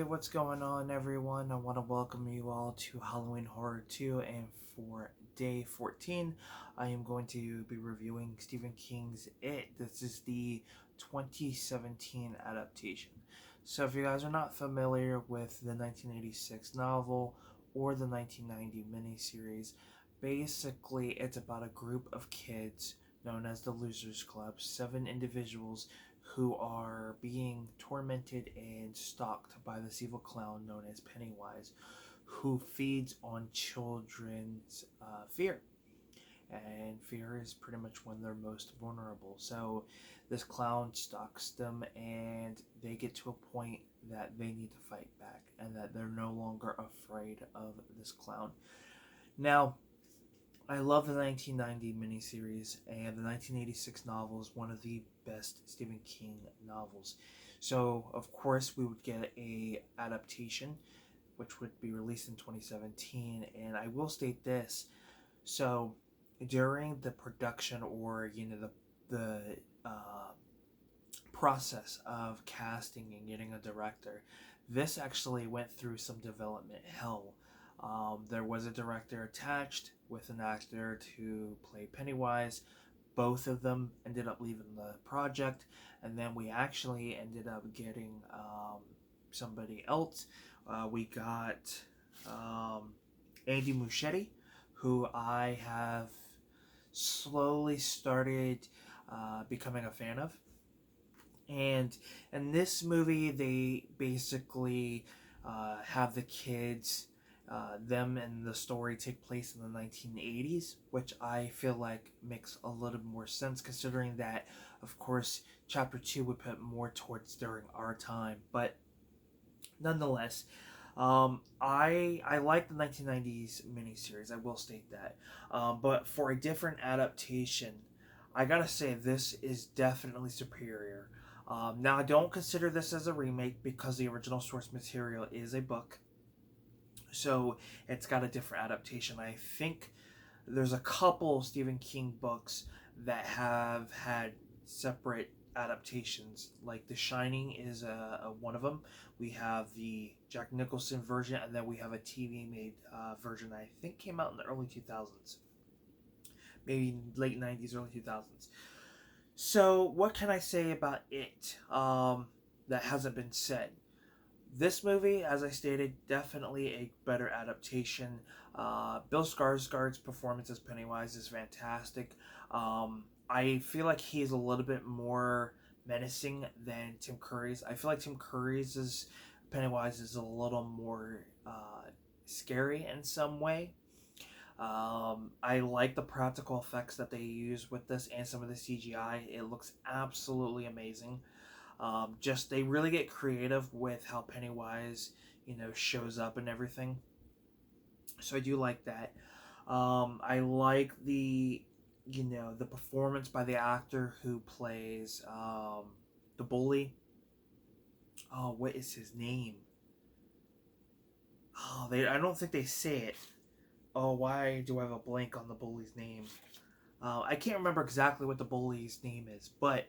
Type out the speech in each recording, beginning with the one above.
what's going on, everyone? I want to welcome you all to Halloween Horror 2, and for day 14, I am going to be reviewing Stephen King's It. This is the 2017 adaptation. So, if you guys are not familiar with the 1986 novel or the 1990 miniseries, basically it's about a group of kids known as the Losers Club, 7 individuals who are being tormented and stalked by this evil clown known as Pennywise, who feeds on children's fear. And fear is pretty much when they're most vulnerable. So this clown stalks them, and they get to a point that they need to fight back, and that they're no longer afraid of this clown. Now, I love the 1990 miniseries, and the 1986 novel is one of the best Stephen King novels. So, of course, we would get a adaptation, which would be released in 2017. And I will state this: so during the production, or the process of casting and getting a director, this actually went through some development hell. There was a director attached with an actor to play Pennywise. Both of them ended up leaving the project, and then we actually ended up getting somebody else. We got Andy Muschietti, who I have slowly started becoming a fan of. And in this movie, they basically have the kids, them and the story take place in the 1980s, which I feel like makes a little more sense, considering that, of course, Chapter 2 would put more towards during our time. But nonetheless, I like the 1990s miniseries, I will state that. But for a different adaptation, I gotta say this is definitely superior. Now, I don't consider this as a remake because the original source material is a book, so it's got a different adaptation. I think there's a couple Stephen King books that have had separate adaptations. Like The Shining is a one of them. We have the Jack Nicholson version, and then we have a TV made version that I think came out in the early 2000s, maybe late 90s, early 2000s. So, what can I say about it that hasn't been said? This movie, as I stated, definitely a better adaptation. Bill Skarsgård's performance as Pennywise is fantastic. I feel like he's a little bit more menacing than Tim Curry's. I feel like Tim Curry's Pennywise is a little more scary in some way. I like the practical effects that they use with this and some of the CGI. It looks absolutely amazing. Just they really get creative with how Pennywise, shows up and everything. So I do like that. I like the performance by the actor who plays the bully. Oh, what is his name? Oh, I don't think they say it. Oh, why do I have a blank on the bully's name? I can't remember exactly what the bully's name is, but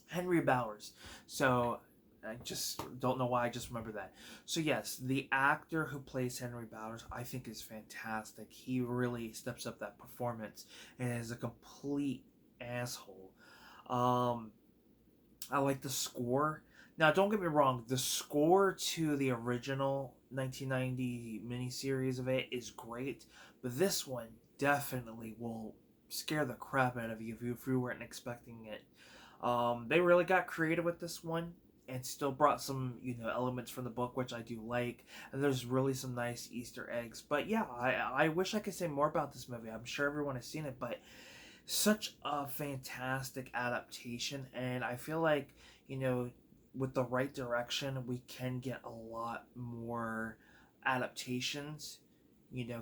Henry Bowers. So I just don't know why I just remember that. So yes, the actor who plays Henry Bowers, I think, is fantastic. He really steps up that performance and is a complete asshole. I like the score. Now, don't get me wrong, the score to the original 1990 miniseries of it is great, but this one definitely will scare the crap out of you if you weren't expecting it. They really got creative with this one and still brought some, elements from the book, which I do like. And there's really some nice Easter eggs. But yeah, I wish I could say more about this movie. I'm sure everyone has seen it, but such a fantastic adaptation. And I feel like, with the right direction, we can get a lot more adaptations,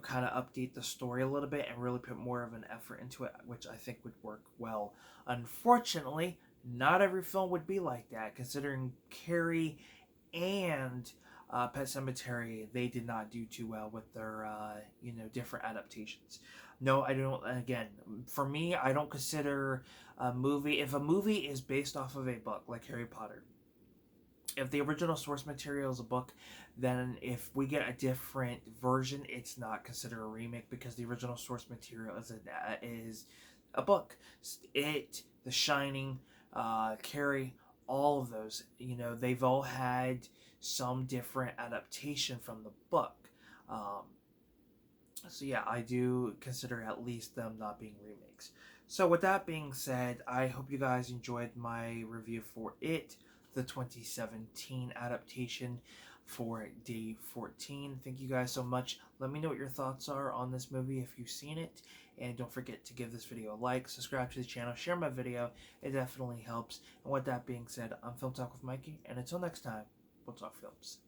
kind of update the story a little bit and really put more of an effort into it, which I think would work well. Unfortunately, not every film would be like that, considering Carrie and Pet Cemetery, they did not do too well with their, different adaptations. No, I don't. Again, for me, I don't consider a movie, if a movie is based off of a book, like Harry Potter, if the original source material is a book, then if we get a different version, it's not considered a remake because the original source material is a book. It, The Shining, Carrie, all of those, they've all had some different adaptation from the book. Um, so yeah, I do consider at least them not being remakes. So with that being said, I hope you guys enjoyed my review for It, the 2017 adaptation for day 14. Thank you guys so much. Let me know what your thoughts are on this movie if you've seen it. And don't forget to give this video a like, subscribe to the channel, share my video. It definitely helps. And with that being said, I'm Film Talk with Mikey. And until next time, we'll talk films.